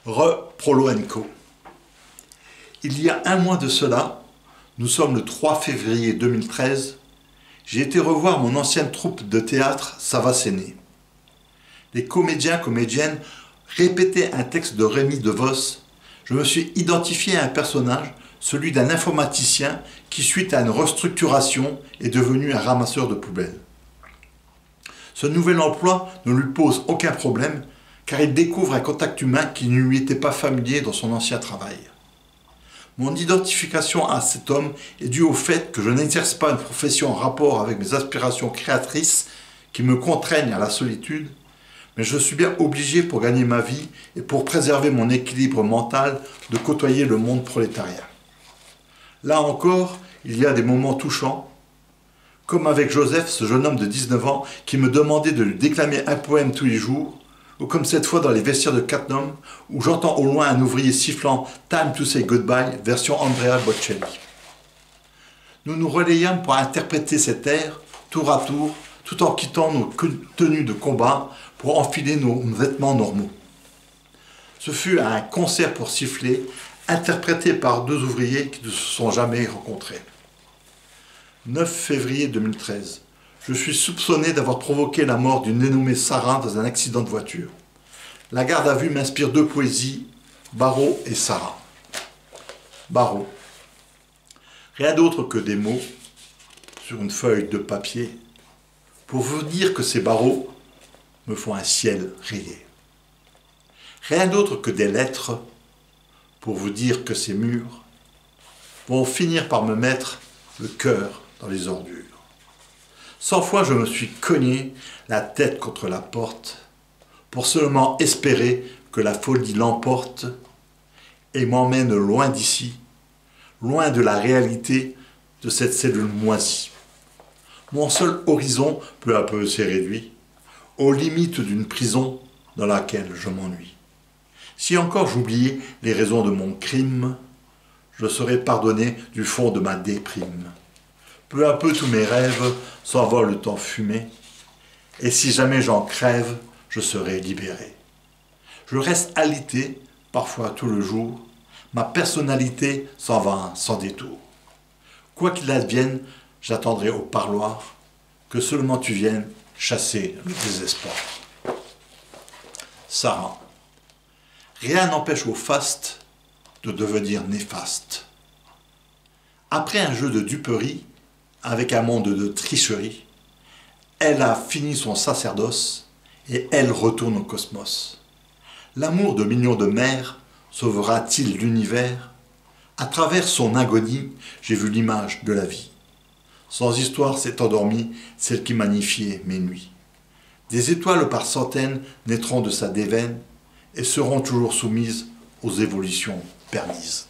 Prolo & Co. Il y a un mois de cela, nous sommes le 3 février 2013, j'ai été revoir mon ancienne troupe de théâtre Ça va Séné. Les comédiennes répétaient un texte de Rémi DeVos. Je me suis identifié à un personnage, celui d'un informaticien qui, suite à une restructuration, est devenu un ramasseur de poubelles. Ce nouvel emploi ne lui pose aucun problème, car il découvre un contact humain qui ne lui était pas familier dans son ancien travail. Mon identification à cet homme est due au fait que je n'exerce pas une profession en rapport avec mes aspirations créatrices qui me contraignent à la solitude, mais je suis bien obligé pour gagner ma vie et pour préserver mon équilibre mental de côtoyer le monde prolétarien. Là encore, il y a des moments touchants, comme avec Joseph, ce jeune homme de 19 ans qui me demandait de lui déclamer un poème tous les jours, ou comme cette fois dans les vestiaires de Cattenom, où j'entends au loin un ouvrier sifflant « Time to say goodbye » version Andrea Bocelli. Nous nous relayâmes pour interpréter cet air, tour à tour, tout en quittant nos tenues de combat pour enfiler nos vêtements normaux. Ce fut un concert pour siffler, interprété par deux ouvriers qui ne se sont jamais rencontrés. 9 février 2013. Je suis soupçonné d'avoir provoqué la mort d'une dénommée Sarah dans un accident de voiture. La garde à vue m'inspire deux poésies, Barreau et Sarah. Barreau. Rien d'autre que des mots sur une feuille de papier pour vous dire que ces barreaux me font un ciel rayé. Rien d'autre que des lettres pour vous dire que ces murs vont finir par me mettre le cœur dans les ordures. 100 fois je me suis cogné la tête contre la porte pour seulement espérer que la folie l'emporte et m'emmène loin d'ici, loin de la réalité de cette cellule moisie. Mon seul horizon peu à peu s'est réduit, aux limites d'une prison dans laquelle je m'ennuie. Si encore j'oubliais les raisons de mon crime, je serais pardonné du fond de ma déprime. Peu à peu tous mes rêves s'envolent en fumée, et si jamais j'en crève, je serai libéré. Je reste alité, parfois tout le jour, ma personnalité s'en va sans détour. Quoi qu'il advienne, j'attendrai au parloir, que seulement tu viennes chasser le désespoir. Sarah. Rien n'empêche au faste de devenir néfaste. Après un jeu de duperie, avec un monde de tricherie, elle a fini son sacerdoce et elle retourne au cosmos. L'amour de millions de mères sauvera-t-il l'univers? À travers son agonie, j'ai vu l'image de la vie. Sans histoire s'est endormie celle qui magnifiait mes nuits. Des étoiles par centaines naîtront de sa déveine et seront toujours soumises aux évolutions permises.